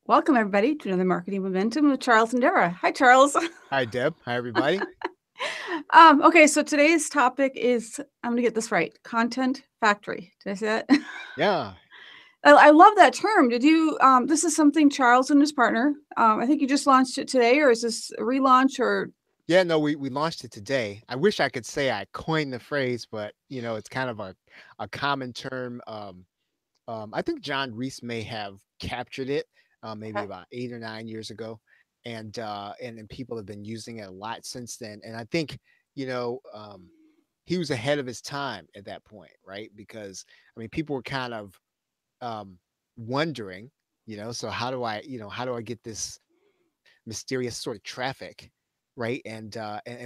Welcome, everybody, to another Marketing Momentum with Charles and Deborah. Hi, Charles. Hi, Deb. Hi, everybody. Okay, so today's topic is, I'm going to get this right, content factory. Did I say that? Yeah. I love that term. This is something Charles and his partner, I think you just launched it today, or is this a relaunch or? Yeah, no, we launched it today. I wish I could say I coined the phrase, but it's kind of a common term. I think John Reese may have captured it maybe Okay. about 8 or 9 years ago, and people have been using it a lot since then. And I think you know he was ahead of his time at that point, right? Because I mean, people were kind of um, wondering, so how do I get this mysterious sort of traffic, right? And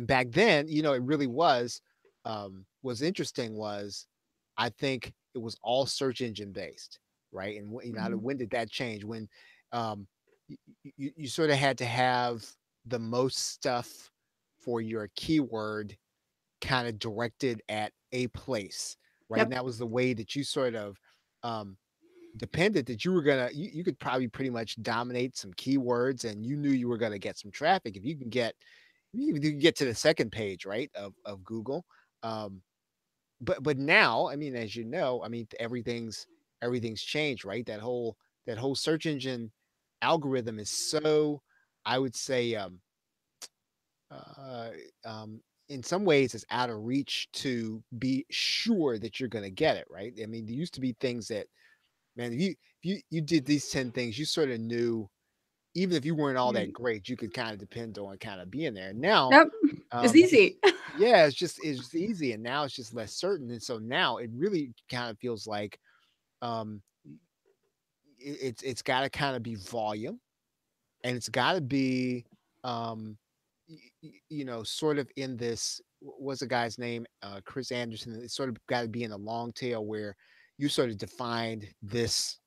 back then, it really was interesting was I think it was all search engine based, right? And Mhm. when did that change? When um, you sort of had to have the most stuff for your keyword kind of directed at a place, right? And Yep. that was the way that you sort of um, depended that you could probably pretty much dominate some keywords and you knew you were gonna get some traffic if you can get to the second page, right, of Google. Um, but now, I mean, as you know, I mean everything's changed, right? That whole search engine algorithm is so, I would say, uh, um, in some ways it's out of reach to be sure that you're gonna get it, right? I mean, there used to be things that, man, if you did these 10 things, you sort of knew, even if you weren't all that Mm. great, you could kind of depend on kind of being there. Now, Yep. It's it's easy. yeah, it's just easy, and now it's just less certain. And so now it really kind of feels like um, it's got to kind of be volume, and it's got to be um, sort of in this. What's the guy's name? Chris Anderson. It's sort of got to be in a long tail where you sort of defined this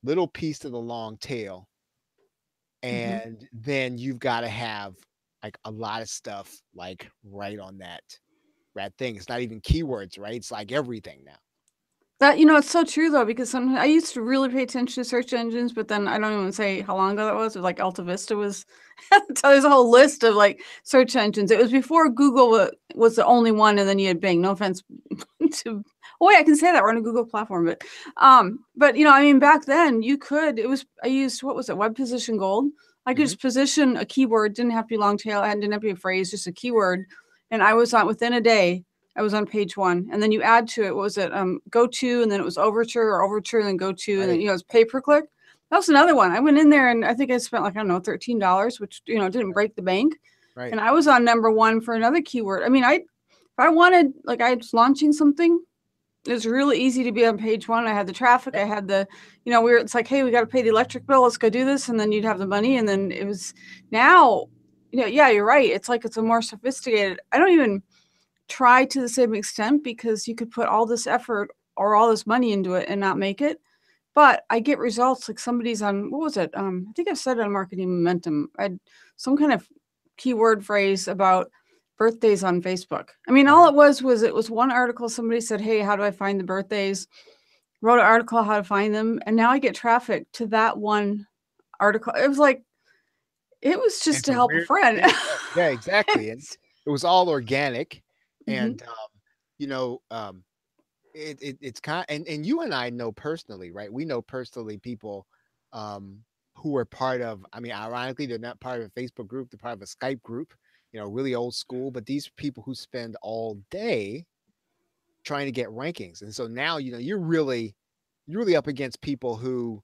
little piece of the long tail, Mhm. and then you've got to have like a lot of stuff like right on that thing. It's not even keywords, right? It's like everything now. It's so true though, because I used to really pay attention to search engines, but then I don't even say how long ago that was. It was like Alta Vista was, so there's a whole list of like search engines. It was before Google was the only one, and then you had Bing. No offense to, oh wait, I can say that we're on a Google platform, but I mean, back then you could. I used, what was it, Web Position Gold. I could Hmm. just position a keyword, didn't have to be long tail, and didn't have to be a phrase, just a keyword, and I was on within a day. I was on page one, and then you add to it. What was it? Go to, and then it was overture, and then go to, and then Right. it's pay per click. That was another one. I went in there, and I think I spent like, I don't know, $13, which didn't break the bank, Right. and I was on number one for another keyword. I mean, if I wanted, like, I was launching something, it was really easy to be on page one. I had the traffic. Yep. I had it's like, hey, we got to pay the electric bill. Let's go do this. And then you'd have the money. And then it was now, yeah, you're right. It's like, it's a more sophisticated. I don't even try to the same extent, because you could put all this effort or all this money into it and not make it. But I get results, like somebody's on, what was it? I think I've said it on Marketing Momentum. I had some kind of keyword phrase about birthdays on Facebook. I mean, all Uh-huh. it was one article. Somebody said, hey, how do I find the birthdays? Wrote an article how to find them. And now I get traffic to that one article. It was like, it was just It's to a help a weird friend. thing. Yeah, yeah, exactly. And it was all organic, Mhm. and you know, it's kind, and you and I know personally, right? We know personally people um who are part of, I mean, ironically, they're not part of a Facebook group, they're part of a Skype group, really old school, but these people who spend all day trying to get rankings. And so now, you're really up against people who,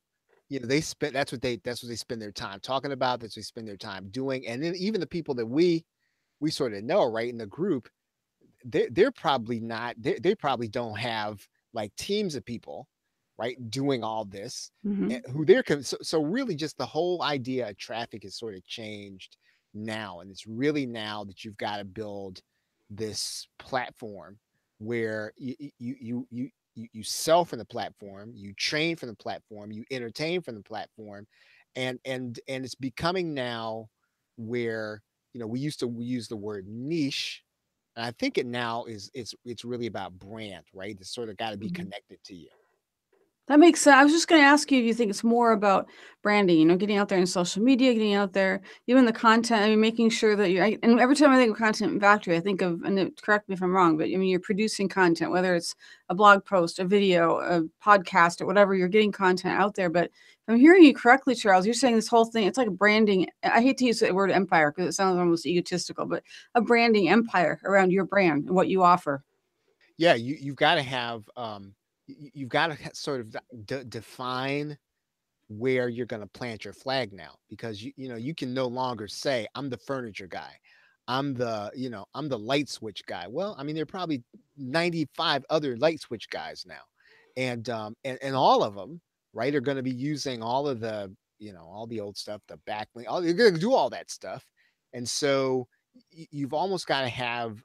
they spend that's what they spend their time talking about, that's what they spend their time doing. And then even the people that we sort of know, right, in the group, they're probably not they probably don't have like teams of people, right, doing all this, Mhm. who so really just the whole idea of traffic has sort of changed now, and it's really now that you've got to build this platform where you sell from the platform, you train from the platform, you entertain from the platform, and it's becoming now where, we use the word niche, and I think it now is it's really about brand, right? It's sort of got to be Mhm. connected to you. That makes sense. I was just going to ask you if you think it's more about branding, getting out there in social media, getting out there, even the content. I mean, making sure that and every time I think of content factory, I think of, and correct me if I'm wrong, but I mean, you're producing content, whether it's a blog post, a video, a podcast, or whatever, you're getting content out there. But if I'm hearing you correctly, Charles, you're saying this whole thing, it's like a branding. I hate to use the word empire because it sounds almost egotistical, but a branding empire around your brand and what you offer. Yeah, you've got to have you've got to sort of define where you're going to plant your flag now, because you can no longer say I'm the furniture guy, I'm the light switch guy. Well, I mean, there are probably 95 other light switch guys now, and all of them, right, are going to be using all of the, all the old stuff, the backlink, all, you're going to do all that stuff. And so you've almost got to have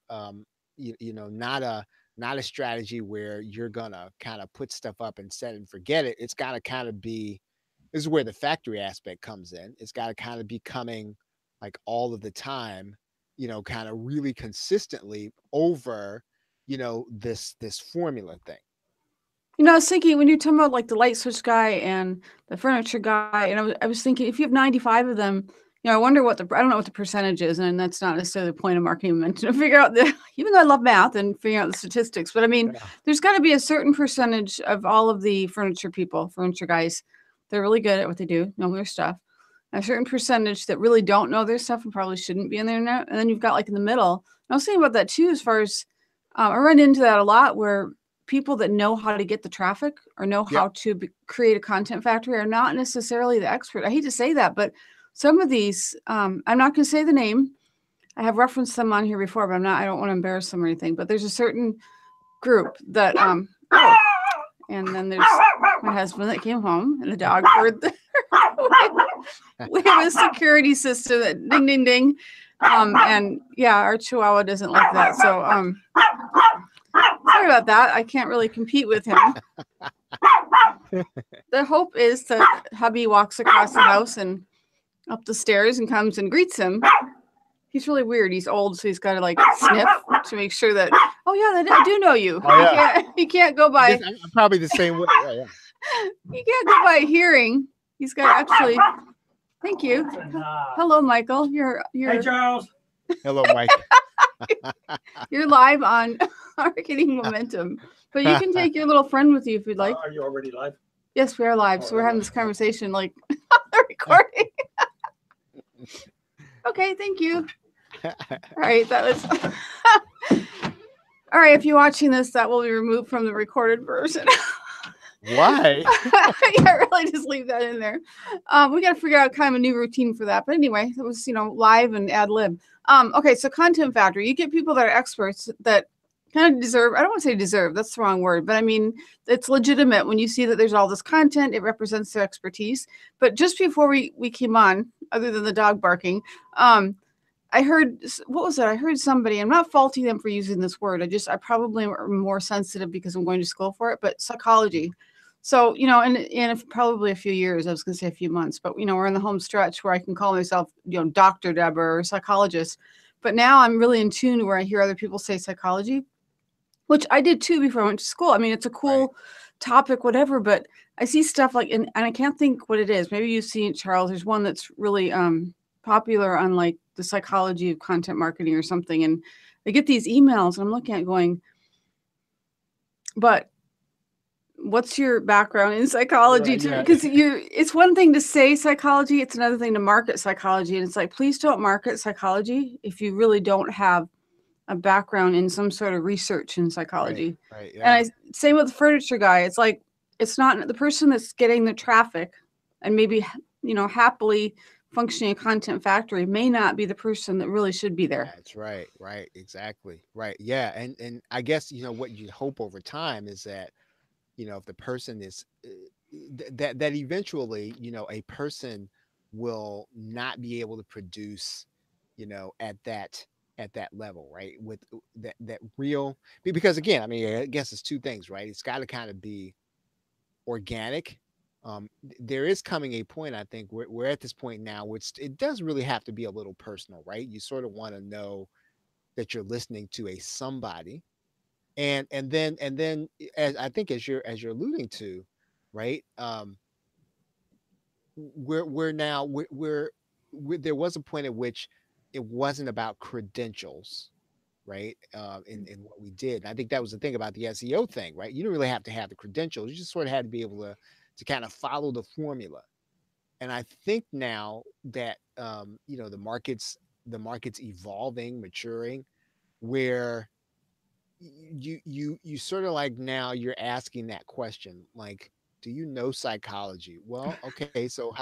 not a strategy where you're going to kind of put stuff up and set and forget it. It's got to kind of be, this is where the factory aspect comes in. It's got to kind of be coming like all of the time, kind of really consistently over, this formula thing. I was thinking when you're talking about like the light switch guy and the furniture guy, and I was thinking if you have 95 of them, I wonder I don't know what the percentage is, and that's not necessarily the point of marketing meant to figure out even though I love math and figuring out the statistics, but I mean, Yeah. there's got to be a certain percentage of all of the furniture guys, they're really good at what they do, know their stuff. A certain percentage that really don't know their stuff and probably shouldn't be in there now. And then you've got like in the middle. I was thinking about that too, as far as I run into that a lot where people that know how to get the traffic or know Yep. how to create a content factory are not necessarily the expert. I hate to say that, but some of these, I'm not going to say the name. I have referenced them on here before, but I don't want to embarrass them or anything. But there's a certain group that, oh, and then there's my husband that came home, and the dog heard we have a security system that ding, ding, ding. And yeah, our Chihuahua doesn't like that. So, sorry about that. I can't really compete with him. The hope is that hubby walks across the house and up the stairs and comes and greets him. He's really weird. He's old, so he's got to like sniff to make sure that, oh yeah, I do know you. Oh, yeah. He can't go by. I'm probably the same way. Yeah, yeah. He can't go by hearing. He's got to actually. Thank you. Hello, Michael. Hey, Charles. Hello, Mike. You're live on Marketing Momentum, but you can take your little friend with you if you'd like. Are you already live? Yes, we are live. So we're having this conversation like on the recording. Okay, thank you. All right, that was. All right, if you're watching this, that will be removed from the recorded version. Why? Yeah, really, just leave that in there. We got to figure out kind of a new routine for that. But anyway, it was live and ad lib. Okay, so content factory. You get people that are experts that kind of deserve. I don't want to say deserve. That's the wrong word. But I mean, it's legitimate when you see that there's all this content. It represents their expertise. But just before we came on, other than the dog barking, I heard, what was it? I heard somebody, I'm not faulting them for using this word. I probably am more sensitive because I'm going to school for it, but psychology. So, in probably a few years, I was going to say a few months, but, we're in the home stretch where I can call myself, Dr. Deborah or psychologist. But now I'm really in tune where I hear other people say psychology, which I did too before I went to school. I mean, it's a cool topic, whatever, but I see stuff like, and I can't think what it is. Maybe you've seen it, Charles. There's one that's really popular on like the psychology of content marketing or something. And I get these emails and I'm looking at going, but what's your background in psychology? Because it's one thing to say psychology. It's another thing to market psychology. And it's like, please don't market psychology if you really don't have a background in some sort of research in psychology. Right. Yeah. And same with the furniture guy. It's like, it's not the person that's getting the traffic and maybe, happily functioning a content factory may not be the person that really should be there. That's right. Right. Exactly. Right. Yeah. And I guess, what you hope over time is that, if the person is that eventually, a person will not be able to produce, at that level, right? With that real, because again, I mean, I guess it's two things, right? It's got to kind of be organic. There is coming a point, I think, we're at this point now, which it does really have to be a little personal, right? You sort of want to know that you're listening to a somebody, and then as I think as you're alluding to, right? We're now there was a point at which it wasn't about credentials, right? In what we did. And I think that was the thing about the SEO thing, right? You didn't really have to have the credentials. You just sort of had to be able to kind of follow the formula. And I think now that the market's evolving, maturing, where you sort of like now you're asking that question, like, do you know psychology? Well, okay, so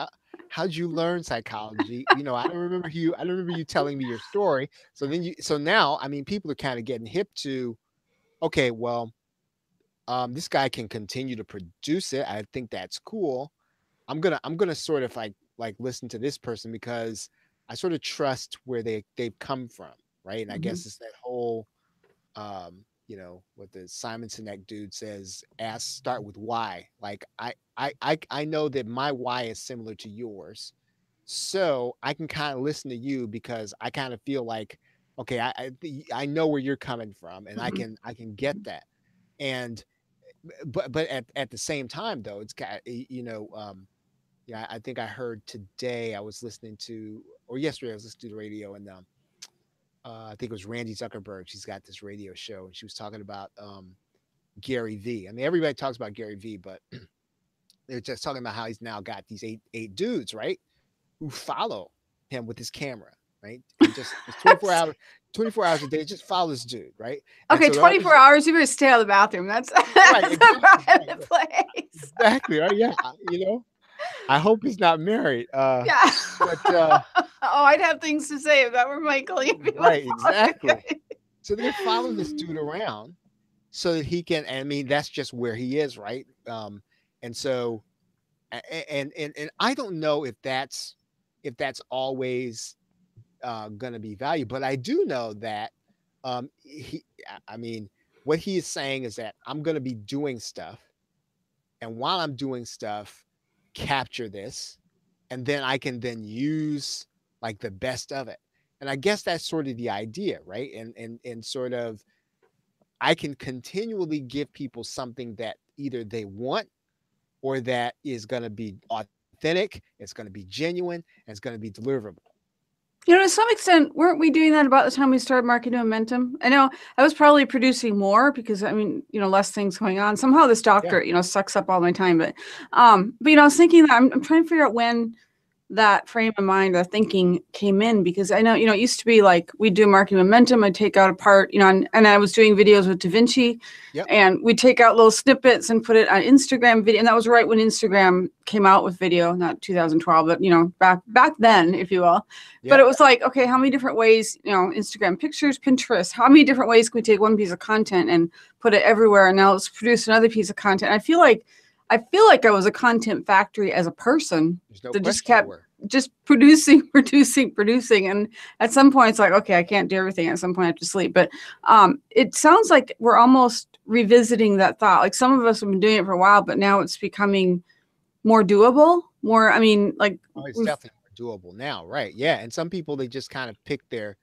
how'd you learn psychology? I don't remember you telling me your story. So now, I mean, people are kind of getting hip to, okay, well, this guy can continue to produce it. I think that's cool. I'm gonna sort of like listen to this person because I sort of trust where they've come from, right? And I Mhm. guess it's that whole what the Simon Sinek dude says, start with why. Like I know that my why is similar to yours. So I can kind of listen to you because I kind of feel like, okay, I know where you're coming from and I Mhm. can get that. And but at the same time though, it's got yeah, I think I heard today I was listening to or yesterday I was listening to the radio and I think it was Randy Zuckerberg. She's got this radio show, and she was talking about Gary V. I mean, everybody talks about Gary V, but they're just talking about how he's now got these eight dudes, right, who follow him with his camera, right, and just 24 hours a day, just follow this dude, right, and Okay, so they're always 24 hours. You better stay out of the bathroom. That's right, that's a exactly, right, private place. exactly, right, yeah, I hope he's not married, Yeah. but Oh, I'd have things to say if that were Michael. If he was right, exactly. So they're following this dude around so that he can. And I mean, that's just where he is, right? And so, and I don't know if that's always going to be valued, but I do know that I mean, what he is saying is that I'm going to be doing stuff, and while I'm doing stuff, capture this, and then I can then use like the best of it. And I guess that's sort of the idea, right? And sort of I can continually give people something that either they want or that is going to be authentic, it's going to be genuine, and it's going to be deliverable. To some extent, weren't we doing that about the time we started Marketing Momentum? I know I was probably producing more because I mean, less things going on. Somehow this Yeah. doctorate, sucks up all my time. But I was thinking that I'm trying to figure out when that frame of mind, the thinking came in because I know, it used to be like we'd do Marketing Momentum, I'd take out a part, and I was doing videos with DaVinci Yep. and we'd take out little snippets and put it on Instagram video. And that was right when Instagram came out with video, not 2012, but back then, if you will. Yep. But it was like, okay, how many different ways, Instagram pictures, Pinterest, how many different ways can we take one piece of content and put it everywhere? And now let's produce another piece of content. I feel like I was a content factory as a person There's no that just question you kept were. just producing. And at some point it's like, okay, I can't do everything. At some point I have to sleep. But it sounds like we're almost revisiting that thought. Like some of us have been doing it for a while, but now it's becoming more doable. I mean, like Oh, it's definitely more doable now, right? Yeah. And some people they kind of pick their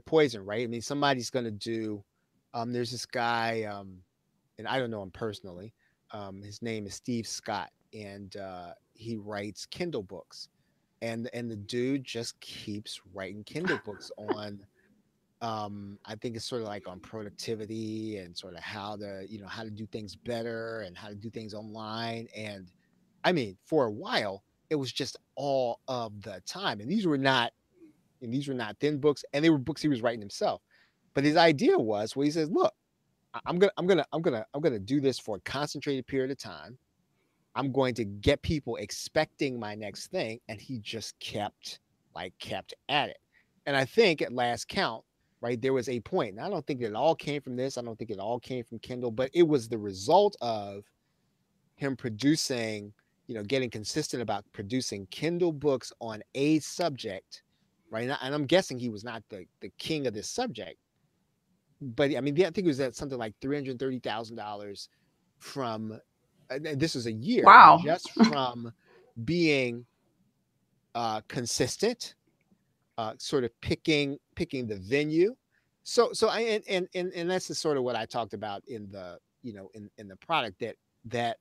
poison, right? I mean, somebody's gonna do there's this guy, and I don't know him personally. His name is Steve Scott, and he writes Kindle books. And the dude just keeps writing Kindle books on I think it's sort of like on productivity and sort of how to do things better and how to do things online. And I mean, for a while, it was just all of the time. And these were not thin books, and they were books he was writing himself. But his idea was, well, he says, look, I'm gonna do this for a concentrated period of time. I'm going to get people expecting my next thing. And he just kept at it. And I think at last count, right, there was a point. And I don't think it all came from this. I don't think it all came from Kindle, but it was the result of him producing, getting consistent about producing Kindle books on a subject, right? And I'm guessing he was not the king of this subject, but I mean, I think it was at something like $330,000 from, and this was a year wow. just from being consistent, sort of picking the venue. So and that's the sort of what I talked about in the in the product that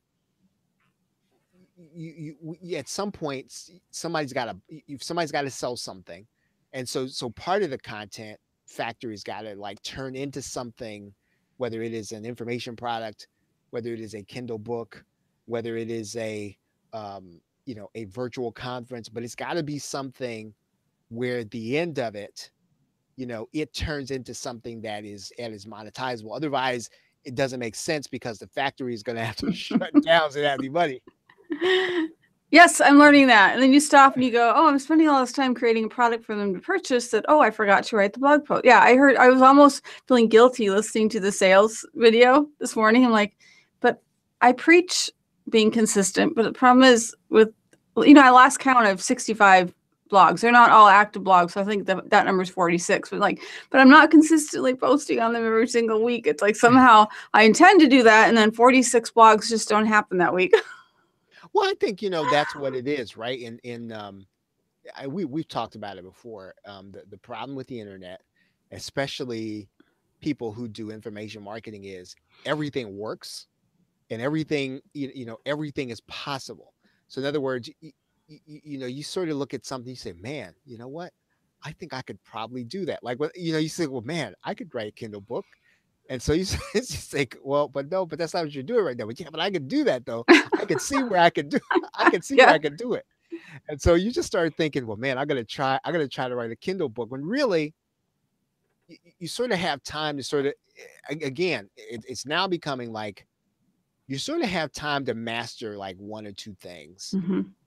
at some point somebody's got to sell something, and so part of the content factory's got to like turn into something, whether it is an information product, whether it is a Kindle book, whether it is a virtual conference, but it's got to be something where at the end of it, it turns into something that is monetizable. Otherwise, it doesn't make sense because the factory is going to have to shut down so they have any money. Yes, I'm learning that. And then you stop and you go, oh, I'm spending all this time creating a product for them to purchase that, oh, I forgot to write the blog post. Yeah, I was almost feeling guilty listening to the sales video this morning. I'm like, but I preach being consistent. But the problem is with, I lost count of 65 blogs. They're not all active blogs. So I think that number is 46. But I'm not consistently posting on them every single week. It's like somehow I intend to do that. And then 46 blogs just don't happen that week. Well, I think that's what it is, right? We've talked about it before. The problem with the internet, especially people who do information marketing, is everything works, and everything everything is possible. So in other words, you sort of look at something, you say, man, you know what? I think I could probably do that. Like, you say, well, man, I could write a Kindle book. And so you say, well, but that's not what you're doing right now. But yeah, but I could do that though. I could see where I could do. I could see where I could do it. And so you just start thinking, well, man, I gotta try to write a Kindle book. When really, you sort of have time to sort of, again, it's now becoming like you sort of have time to master like one or two things,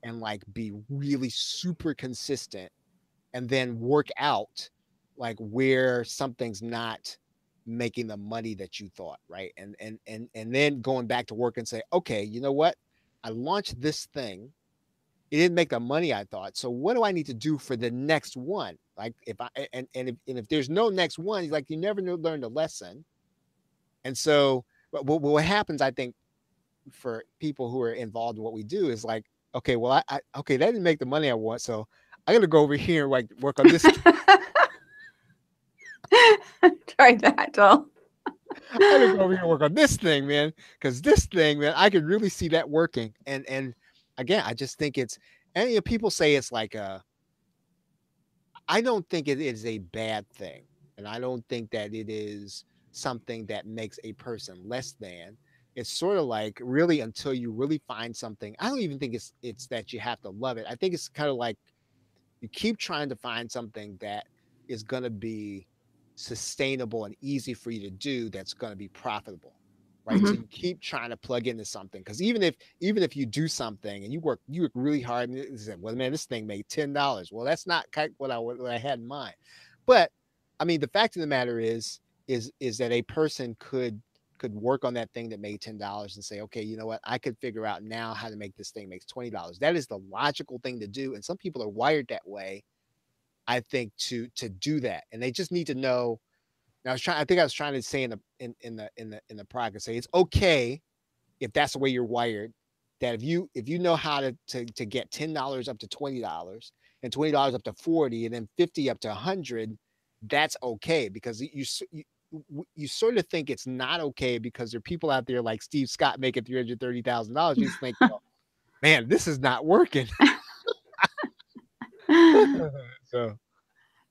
and like be really super consistent, and then work out like where something's not making the money that you thought, right? And then going back to work and say, okay, you know what? I launched this thing. It didn't make the money I thought. So what do I need to do for the next one? Like if there's no next one, like you never learned a lesson. And so what happens, I think, for people who are involved in what we do is like, okay, well, okay, that didn't make the money I want. So I got to go over here and like work on this. Try that, Joel. I gotta go over here and work on this thing, man. Because this thing, man, I could really see that working. And again, I just think and people say it's like I don't think it is a bad thing, and I don't think that it is something that makes a person less than. It's sort of like really until you really find something. I don't even think it's that you have to love it. I think it's kind of like you keep trying to find something that is going to be sustainable and easy for you to do, that's going to be profitable, right? So you keep trying to plug into something, because even if you do something and you work really hard and you say, well, man, this thing made $10. Well, that's not what I had in mind. But I mean, the fact of the matter is that a person could work on that thing that made $10 and say, okay, you know what? I could figure out now how to make this thing make $20. That is the logical thing to do. And some people are wired that way, I think, to do that. And they just need to know. Now I think I was trying to say in the product, say it's okay if that's the way you're wired, that if you know how to get $10 up to $20 and $20 up to $40 and then $50 up to $100, that's okay, because you sort of think it's not okay because there are people out there like Steve Scott making $330,000. You just think, well, man, this is not working. So,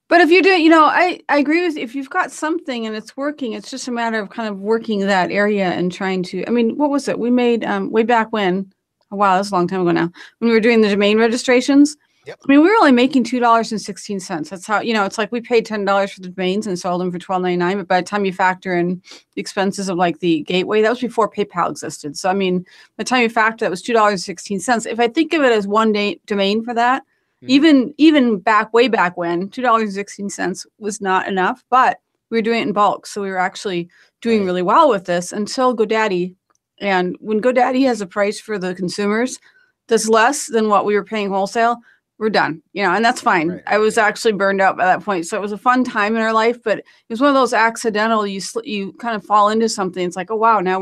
but if you do, I agree with, if you've got something and it's working, it's just a matter of kind of working that area and trying to, I mean, what was it? We made way back when, wow, that's a long time ago now, when we were doing the domain registrations. Yep. I mean, we were only making $2.16. That's how, it's like we paid $10 for the domains and sold them for $12.99. But by the time you factor in the expenses of like the gateway, that was before PayPal existed. So, I mean, by the time you factor, that was $2.16. If I think of it as one domain for that, even way back when, $2.16 was not enough, but we were doing it in bulk. So we were actually doing really well with this until GoDaddy. And when GoDaddy has a price for the consumers that's less than what we were paying wholesale, we're done, and that's fine. Right. I was actually burned out by that point. So it was a fun time in our life, but it was one of those accidental, you kind of fall into something. It's like, oh, wow, now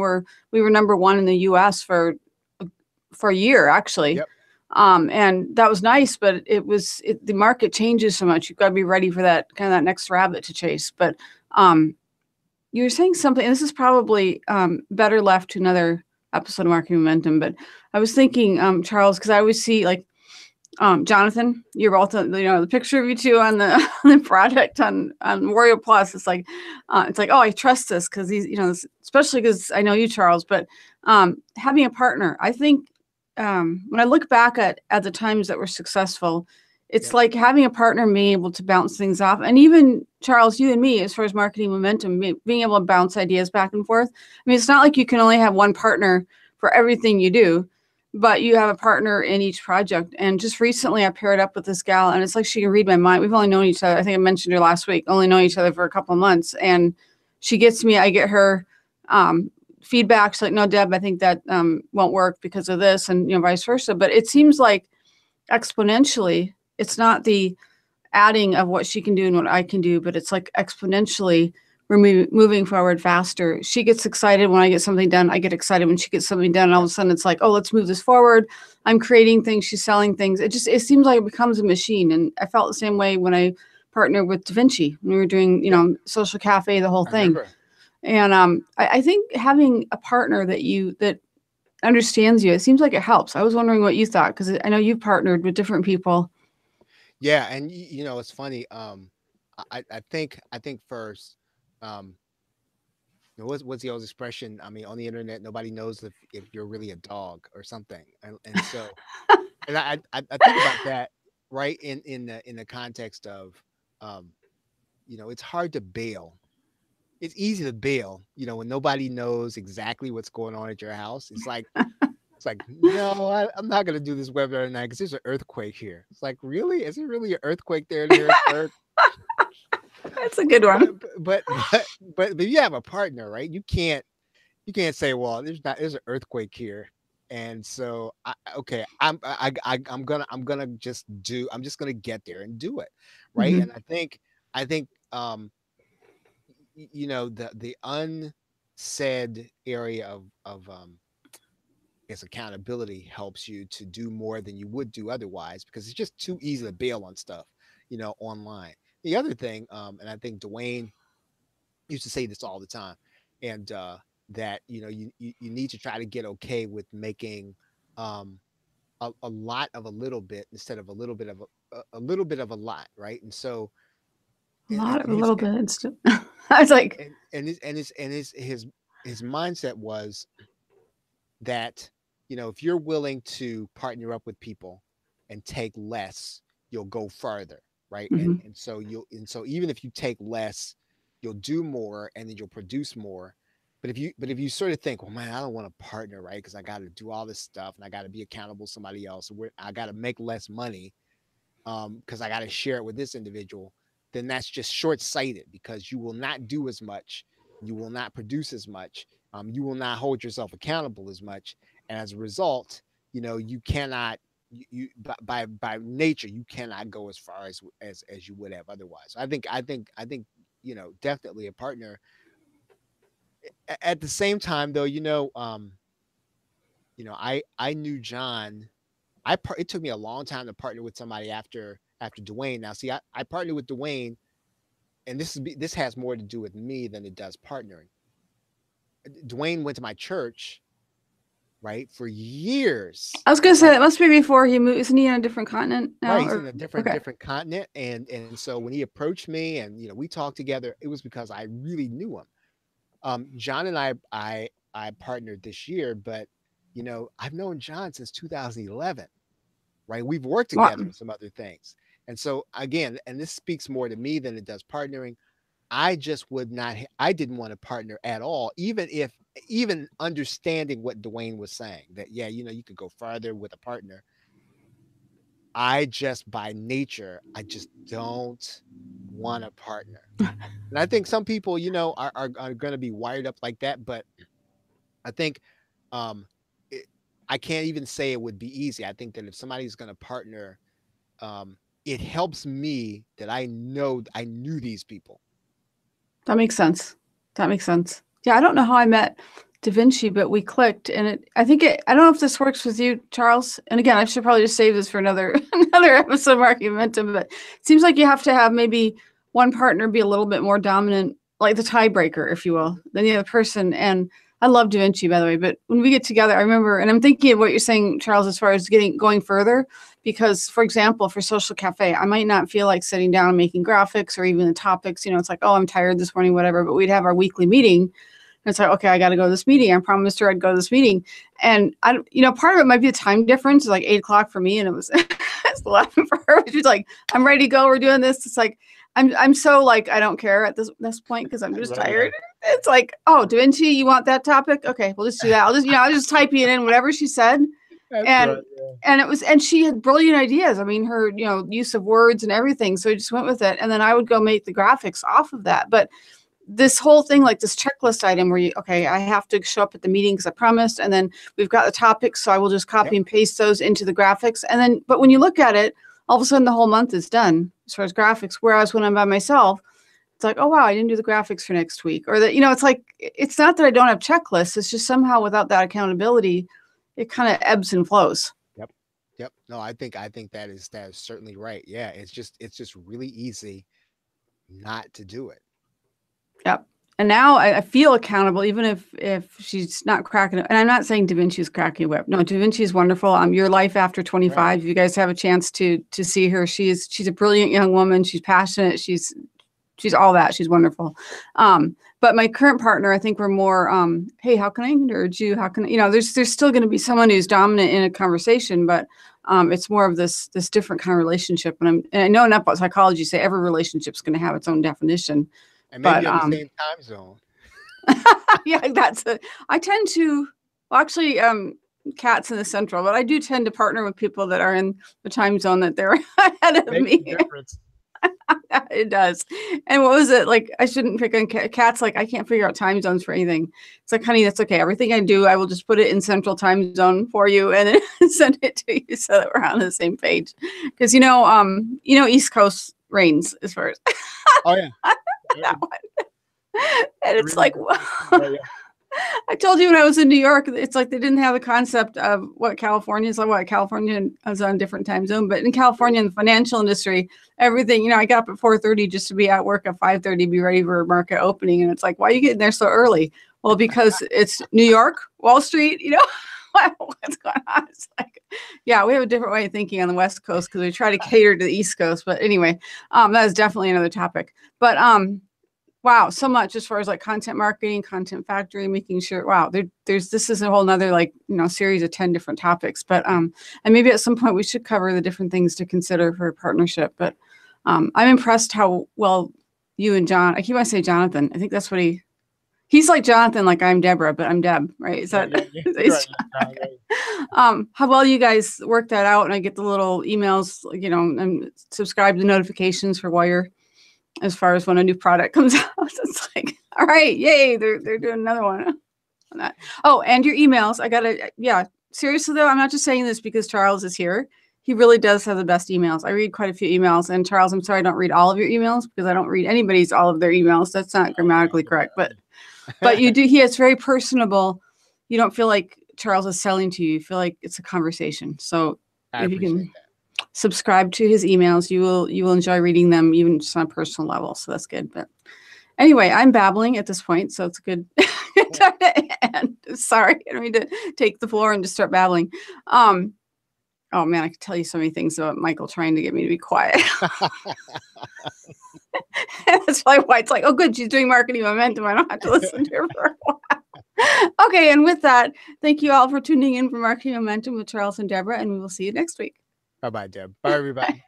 we were number one in the US for a year, actually. Yep. And that was nice, but the market changes so much. You've got to be ready for that kind of that next rabbit to chase. But you were saying something, and this is probably better left to another episode of Marketing Momentum. But I was thinking, Charles, because I always see like Jonathan, you're both, the picture of you two on the on the product on Warrior Plus. It's like, oh, I trust this because he's, especially because I know you, Charles. But having a partner, I think when I look back at the times that were successful, it's like having a partner and being able to bounce things off. And even Charles, you and me, as far as Marketing Momentum, being able to bounce ideas back and forth. I mean, it's not like you can only have one partner for everything you do, but you have a partner in each project. And just recently I paired up with this gal, and it's like she can read my mind. We've only known each other, I think I mentioned her last week, only known each other for a couple of months. And she gets me, I get her feedback. She's like, no, Deb, I think that won't work because of this, and vice versa. But it seems like exponentially, it's not the adding of what she can do and what I can do, but it's like exponentially we're moving forward faster. She gets excited when I get something done. I get excited when she gets something done. And all of a sudden it's like, oh, let's move this forward. I'm creating things. She's selling things. It seems like it becomes a machine. And I felt the same way when I partnered with Da Vinci, when we were doing, Social Cafe, the whole thing. And I think having a partner that understands you, it seems like it helps. I was wondering what you thought, because I know you've partnered with different people. Yeah, and it's funny. I think first, what's the old expression? I mean, on the internet, nobody knows if you're really a dog or something, and so, and I think about that, right, in the context of, it's hard to bail. It's easy to bail, when nobody knows exactly what's going on at your house. It's like, no, I'm not going to do this webinar tonight because there's an earthquake here. It's like, really? Is there really an earthquake there in Harrisburg? That's a good one. But you have a partner, right? You can't say, well, there's an earthquake here, and so I'm just gonna get there and do it, right? Mm-hmm. And I think the unsaid area of accountability helps you to do more than you would do otherwise, because it's just too easy to bail on stuff, online. The other thing, and I think Dwayne used to say this all the time, and that you need to try to get okay with making a lot of a little bit instead of a little bit of a little bit of a lot, right? And so a little bit. I was like, and his mindset was that if you're willing to partner up with people and take less, you'll go farther, right? Mm-hmm. And so even if you take less, you'll do more, and then you'll produce more. But if you sort of think, well, man, I don't want to partner, right? Because I got to do all this stuff, and I got to be accountable to somebody else. I got to make less money because I got to share it with this individual. Then that's just short-sighted, because you will not do as much, you will not produce as much, you will not hold yourself accountable as much, and as a result, you cannot. By nature, you cannot go as far as you would have otherwise. I think definitely a partner. At the same time, though, I knew John. It took me a long time to partner with somebody after Dwayne. Now, see, I partnered with Dwayne, and this has more to do with me than it does partnering. Dwayne went to my church, right, for years. I was going to say that must be before he moved. Isn't he on a different continent now? Right, he's in a different continent, and so when he approached me and we talked together, it was because I really knew him. John and I partnered this year, but I've known John since 2011, right? We've worked together on some other things, and so again, and this speaks more to me than it does partnering. I just would not. I didn't want to partner at all, even understanding what Dwayne was saying, that you could go farther with a partner. I just, by nature, I just don't want a partner. And I think some people, are going to be wired up like that. But I think I can't even say it would be easy. I think that if somebody's going to partner, it helps me that I knew these people. That makes sense. Yeah, I don't know how I met Da Vinci, but we clicked, and I don't know if this works with you, Charles. And again, I should probably just save this for another episode of Marketing Momentum, but it seems like you have to have maybe one partner be a little bit more dominant, like the tiebreaker, if you will, than the other person. And I love Da Vinci, by the way, but when we get together, I remember, and I'm thinking of what you're saying, Charles, as far as going further, because, for example, for Social Cafe, I might not feel like sitting down and making graphics or even the topics, it's like, oh, I'm tired this morning, whatever, but we'd have our weekly meeting. And it's like, okay, I got to go to this meeting. I promised her I'd go to this meeting. And part of it might be the time difference. It's like 8:00 for me. And it was, it's 11 for her. She's like, I'm ready to go. We're doing this. It's like, I'm so like, I don't care at this point because I'm just tired. It's like, oh, Da Vinci, you want that topic? Okay, we'll just do that. I'll just type it in, whatever she said. And she had brilliant ideas. I mean, her, use of words and everything. So I just went with it. And then I would go make the graphics off of that. But this whole thing, like this checklist item where I have to show up at the meeting because I promised. And then we've got the topics. So I will just copy and paste those into the graphics. And then, but when you look at it, all of a sudden the whole month is done as far as graphics. Whereas when I'm by myself, it's like, oh, wow, I didn't do the graphics for next week. Or that, it's like, it's not that I don't have checklists. It's just somehow without that accountability, it kind of ebbs and flows. Yep. No, I think that is certainly right. Yeah. It's just really easy not to do it. Yep. And now I feel accountable, even if she's not cracking it. And I'm not saying Da Vinci's cracking a whip. No, Da Vinci is wonderful. Your Life After 25. Right. If you guys have a chance to see her, she's a brilliant young woman. She's passionate. She's all that. She's wonderful. But my current partner, I think we're more, hey, how can I encourage you? How can there's still going to be someone who's dominant in a conversation, but it's more of this different kind of relationship. And I know enough about psychology to say every relationship's going to have its own definition. And maybe on the same time zone. Yeah, I tend to, well, actually, Kat's in the central, but I do tend to partner with people that are in the time zone that they're ahead of me. It does. And what was it? Like, I shouldn't pick on Kat's like, I can't figure out time zones for anything. It's like, honey, that's okay. Everything I do, I will just put it in central time zone for you and then send it to you so that we're on the same page. Because, East Coast rains as far as. Oh, yeah. That one. And it's like, I told you when I was in New York, it's like they didn't have the concept of what California is like. What California is on a different time zone, but in California, in the financial industry, everything. I got up at 4:30 just to be at work at 5:30, be ready for a market opening. And it's like, why are you getting there so early? Well, because it's New York, Wall Street. What's going on? It's like, yeah, we have a different way of thinking on the West Coast because we try to cater to the East Coast. But anyway, that is definitely another topic. But wow, so much as far as like content marketing, content factory, making sure, wow, this is a whole nother series of 10 different topics. But and maybe at some point we should cover the different things to consider for a partnership. But I'm impressed how well you and John, I keep on saying Jonathan. I think that's what he's like Jonathan, like I'm Deborah, but I'm Deb, right? Is that right. How well you guys work that out? And I get the little emails, and subscribe to notifications for Wire. As far as when a new product comes out, it's like, all right, yay, they're doing another one on that. Oh, and your emails. Seriously though, I'm not just saying this because Charles is here. He really does have the best emails. I read quite a few emails, and Charles, I'm sorry I don't read all of your emails because I don't read anybody's all of their emails. That's not grammatically correct, but you do. He is very personable. You don't feel like Charles is selling to you. You feel like it's a conversation. So if you can subscribe to his emails, you will enjoy reading them even just on a personal level. So that's good. But anyway, I'm babbling at this point, so it's a good time to end. Sorry, I don't mean to take the floor and just start babbling. Oh man, I could tell you so many things about Michael trying to get me to be quiet. That's probably why it's like, oh good, she's doing marketing momentum. I don't have to listen to her for a while. Okay, and with that, thank you all for tuning in for Marketing Momentum with Charles and Deborah, and we will see you next week. Bye-bye, Deb. Bye, everybody.